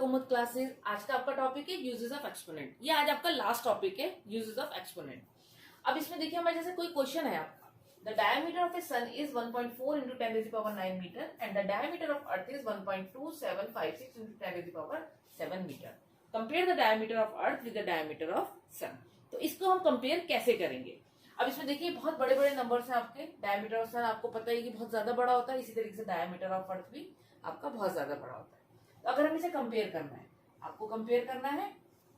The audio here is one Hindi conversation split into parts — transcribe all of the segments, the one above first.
Welcome with classes. आज का आपका टॉपिक है यूजेस ऑफ एक्सपोनेंट। ये आज आपका लास्ट टॉपिक है यूजेस ऑफ एक्सपोनेंट। अब इसमें देखिए हमारे जैसे कोई क्वेश्चन है आपका, the diameter of a sun is 1.4 into 10 to the power 9 metre and the diameter of earth is 1.2756 into 10 to the power 7 metre. Compare the diameter of earth with the diameter of sun. तो इसको हम कंपेयर कैसे करेंगे? अब इसमें देखिए बहुत बड़े बड़े नंबर्स हैं आपके। डायमीटर ऑफ सन आपको पता है कि बहुत ज्यादा बड़ा होता है, इसी तरीके से डायमीटर ऑफ अर्थ भी आपका बहुत ज्यादा बड़ा होता है। तो अगर हम इसे कंपेयर करना है, आपको कंपेयर करना है,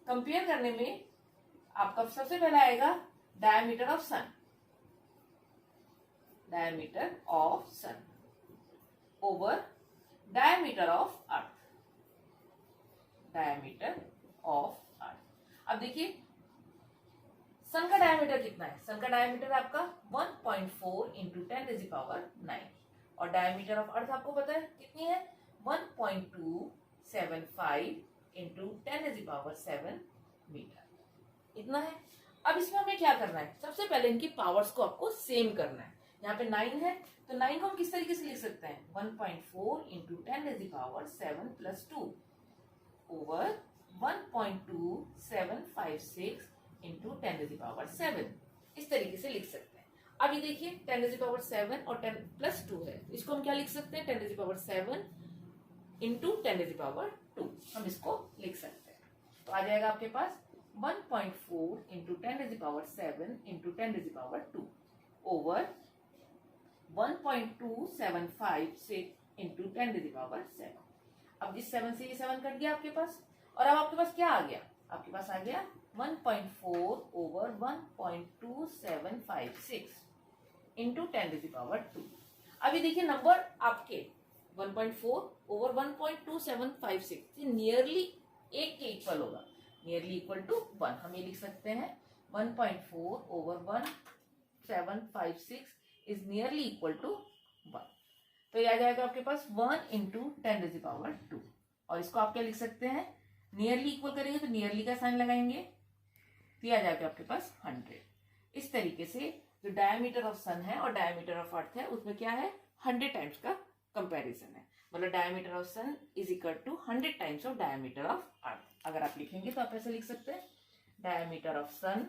कंपेयर करने में आपका सबसे पहला आएगा diameter of sun, diameter of sun over diameter of earth, diameter of earth. अब देखिए सन का डायमीटर कितना है? सन का डायमीटर आपका 1.4 into 10 to the power 9 और डायमीटर ऑफ अर्थ आपको पता है कितनी है? 1.275 into 10 to the power 7 metre, इतना है। अब इसमें हमें क्या करना है? सबसे पहले इनकी पावर्स को आपको सेम करना है। यहाँ पे 9 है तो 9 को हम किस तरीके से लिख सकते हैं? 1.4 into 10 to the power 7 plus 2 over 1.2756 into 10 to the power 7, इस तरीके से लिख सकते हैं। अब ये देखिए 10 to the power 7 और 10 plus 2 है, इसको हम क्या लिख सकते हैं? 10 to the power 7 into 10 to the power 2, हम इसको लिख सकते हैं। तो आ जाएगा आपके पास 1.4 into 10 to the power 7 into 10 to the power 2 over 1.275 into 10 to the power 7। अब इस 7 से ये 7 कट गया आपके पास, और अब आपके पास क्या आ गया? आपके पास आ गया 1.4 over 1.2756 into 10 to the power 2। अभी देखिए नंबर आपके 1.4 ओवर 1.2756 नियरली 1 के इक्वल होगा, नियरली इक्वल टू 1। हम ये लिख सकते हैं 1.4 over 1756 is nearly equal to 1। तो ये आ जाएगा आपके पास 1 into 10 to the power 2 और इसको आप क्या लिख सकते हैं? नियरली इक्वल करेंगे तो नियरली का साइन लगाएंगे तो आ जाएगा आपके पास 100। इस तरीके से जो डायमीटर ऑफ सन है और डायमीटर ऑफ अर्थ है उसमें क्या है? 100 टाइम्स का कंपैरिजन है। मतलब diameter of sun is equal to 100 times of diameter of earth. अगर आप लिखेंगे तो आप ऐसे लिख सकते हैं diameter of sun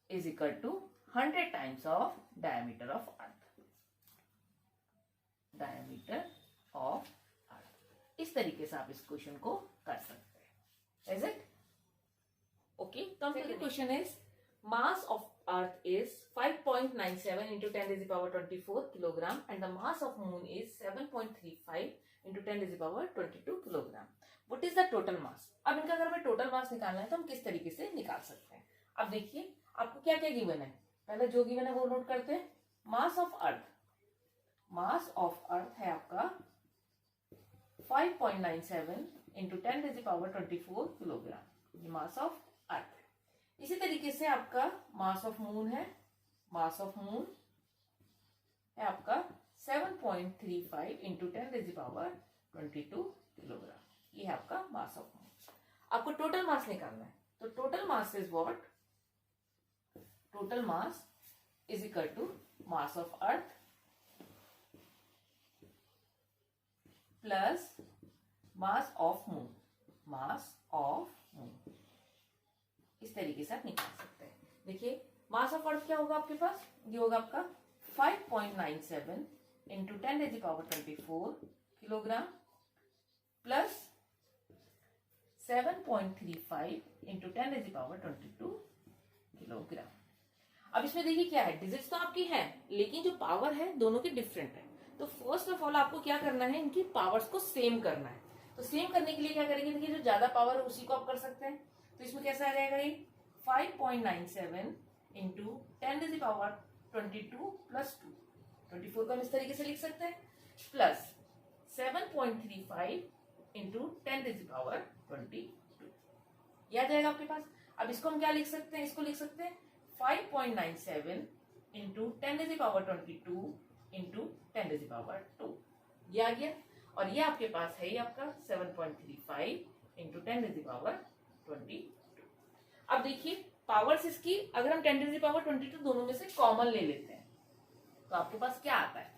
is equal to 100 times of diameter of earth, diameter of earth. इस तरीके से आप इस क्वेश्चन को कर सकते हैं। Is it okay? Second question is mass of earth is 5.97 into 10 to the power 24 kilogram and the mass of moon is 7.35 into 10 to the power 22 kilogram. What is the total mass? अब इनका अगर हमें टोटल मास निकालना है तो हम किस तरीके से निकाल सकते हैं? अब देखिए आपको क्या क्या गिवन है, पहले जो गिवन है वो नोट करते हैं। मास ऑफ अर्थ, मास ऑफ अर्थ है आपका 5.97 into 10 to the power 24 kilogram, ये मास ऑफ अर्थ। इसी तरीके से आपका मास ऑफ मून है, मास ऑफ मून है आपका 7.35 into 10 to the power 22 kilogram, ये है आपका मास ऑफ मून। आपको टोटल मास निकालना है तो total mass is what? Total mass is equal to mass of earth plus mass of moon, mass of moon. इस तरीके से आप निकाल सकते हैं। देखिए मास ऑफ अर्थ क्या होगा आपके पास? ये होगा आपका 5.97 into 10 to the power 24 kilogram plus 7.35 into 10 to the power 22 kilogram. अब इसमें देखिए क्या है, डिजिट्स तो आपकी है लेकिन जो पावर है दोनों की डिफरेंट है। तो फर्स्ट ऑफ ऑल आपको क्या करना है? इनकी पावर्स को सेम करना है। तो सेम करने के लिए क्या करेंगे? देखिए जो ज्यादा पावर है उसी को आप कर सकते हैं। तो इसमें कैसा आ जाएगा? ये 5.97 into 10 to the power 22 plus 2, 24 को हम इस तरीके से लिख सकते हैं, plus 7.35 into 10 to the power 22, ये आ जाएगा आपके पास। अब इसको हम क्या लिख सकते हैं? इसको लिख सकते हैं 5.97 into 10 to the power 22 into 10 to the power 2, ये आ गया। और ये आपके पास है ये आपका 7.35 into 10 to the power 22। अब देखिए पावर्स इसकी अगर हम 10 to the power 22 दोनों में से कॉमन ले लेते हैं तो आपके पास क्या आता है?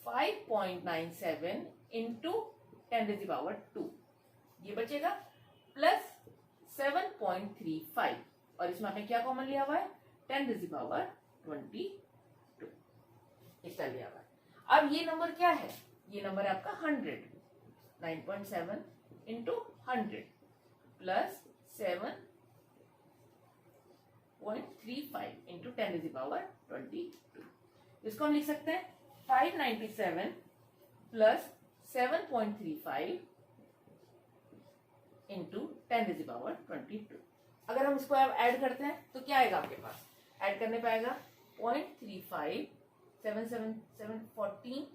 5.97 इंटू 10⁻², ये बचेगा, प्लस 7.35, और इसमें आपने क्या कॉमन लिया हुआ है, 10⁻²2, इसका लिया हुआ है। अब ये नंबर क्या है, ये नंबर है आपका 100, 9.7 इंटू 100 प्लस 7.35 इंटू 10⁻²2। इसको हम लिख सकते हैं 597 प्लस 7.35 इंटू 10⁻²2। अगर हम इसको ऐड करते हैं तो क्या आएगा आपके पास, ऐड करने पे आएगा 0.35 777 14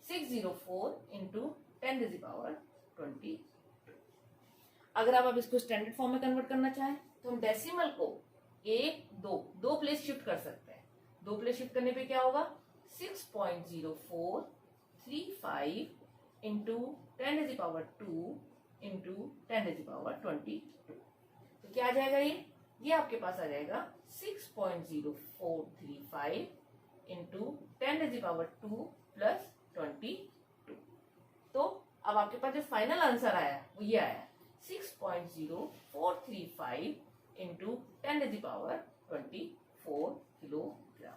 604 इंटू 10⁻²2। अगर आप अब इसको स्टैंडर्ड फॉर्म में कन्वर्ट करना चाहें तो हम डेसिमल को 1 2 प्लेस शिफ्ट कर सकते हैं। 2 प्लेस शिफ्ट करने पे क्या होगा, 6.0435 इंटू 10⁻² इंटू 10⁻²2। तो क्या आ जाएगा, ये आपके पास आ जाएगा 6.0435 इंटू 10⁻² प्लस 22। तो अब आपके पास जो फाइनल आंसर आया वो ये आया 6.0435 इंटू 10⁻24 किलोग्राम।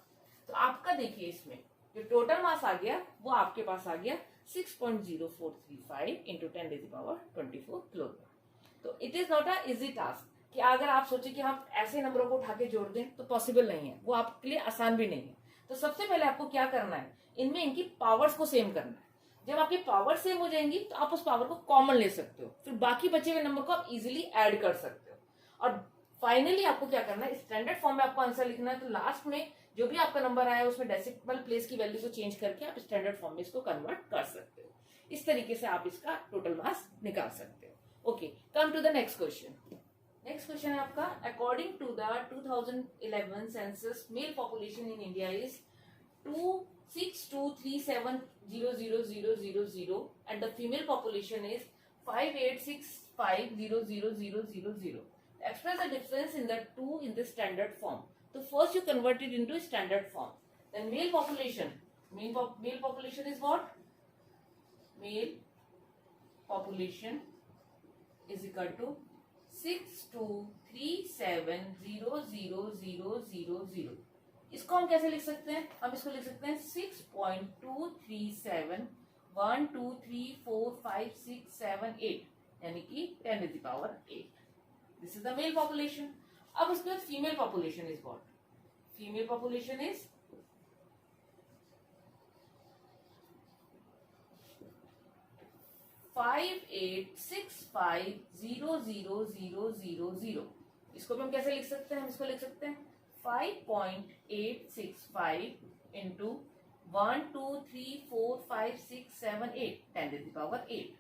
तो आपका देखिए इसमें जो टोटल मास आ गया वो आपके पास आ गया 6.0435 इंटू 10⁻24 किलोग्राम। तो it is not a easy task कि अगर आप सोचे कि हम ऐसे नंबरों को उठा के जोड़ दें तो पॉसिबल नहीं है, वो आपके लिए आसान भी नहीं है। तो सबसे पहले आपको क्या करना है, इनमें इनकी पावर्स को सेम करना है। जब आपकी पावर सेम हो जाएंगी तो आप उस पावर को कॉमन ले सकते हो, फिर बाकी बचे हुए नंबर को आप इजीली ऐड कर सकते हो। और फाइनली आपको क्या करना है, स्टैंडर्ड फॉर्म में आपको आंसर लिखना है। तो लास्ट में जो भी आपका नंबर आया उसमें डेसिमल प्लेस की वैल्यू को चेंज करके आप स्टैंडर्ड फॉर्म में इसको कन्वर्ट कर सकते हो। इस तरीके से आप इसका टोटल मास निकाल सकते हो। Okay, come to the next question. Next question है आपका, according to the 2011 census male population in India is 262370000 and the female population is 5865000000. Express the difference in the two in the standard form. So first you convert it into standard form. Then male population is what? Male population is equal to 62370000. इसको हम कैसे लिख सकते हैं, हम इसको लिख सकते हैं 6.23712345678 यानी कि 10⁻8। This is the mail population. अब उसके बाद female population is what, female population is 5865000000। इसको भी हम कैसे लिख सकते हैं, हम इसको लिख सकते हैं 5.865 इंटू 1234567 10⁻8।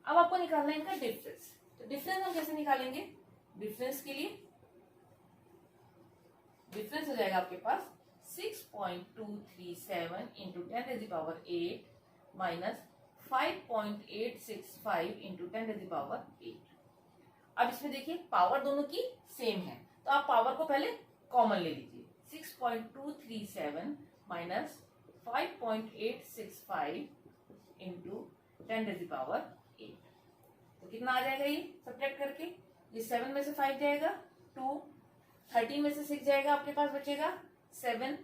अब आपको निकालना है इनका डिफरेंस। तो डिफरेंस हम कैसे निकालेंगे, डिफरेंस के लिए डिफरेंस हो जाएगा आपके पास 6.237 इंटू 10⁻8 माइनस 5.865 इंटू 10⁻8। अब इसमें देखिए पावर दोनों की सेम है तो आप पावर को पहले कॉमन ले लीजिए। 6.237 माइनस 5.865 इंटू 10⁻8। तो कितना आ जाएगा, ये सब्ट्रैक्ट करके ये 7 में से 5 जाएगा 2, 13 में से 6 जाएगा आपके पास बचेगा 7,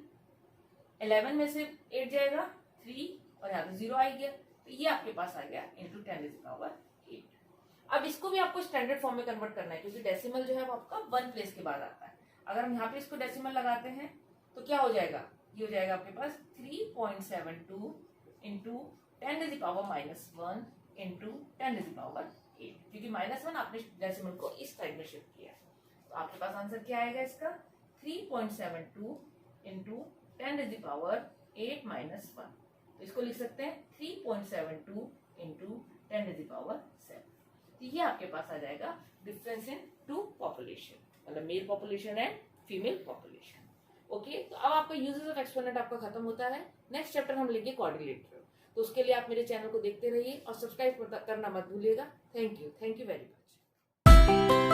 11 में से 8 जाएगा 3 और यहाँ पे 0 आ गया। तो ये आपके पास आ गया इंटू 10⁻8। अब इसको भी आपको स्टैंडर्ड फॉर्म में कन्वर्ट करना है क्योंकि डेसिमल जो है वो आपका 1 प्लेस के बाद आता है। अगर हम यहाँ पे इसको डेसिमल लगाते हैं तो क्या हो जाएगा, ये हो जाएगा आपके पास 3.72 इंटू 10⁻−1 इंटू 10⁻8 क्योंकि -1 आपने डेसिमल को इस साइड में शिफ्ट किया। तो आपके पास आंसर क्या आएगा इसका 3.72 इंटू 10⁻8-1। तो इसको लिख सकते हैं 3.72 इंटू 10⁻7। तो ये आपके पास आ जाएगा डिफरेंस इन टू पॉपुलेशन, मतलब mail population and female population. Okay, तो अब आपका यूजेस ऑफ एक्सपोनेंट आपका खत्म होता है। नेक्स्ट चैप्टर हम लेंगे क्वाड्रिलेटरल। तो उसके लिए आप मेरे चैनल को देखते रहिए और सब्सक्राइब करना मत भूलिएगा। Thank you very much.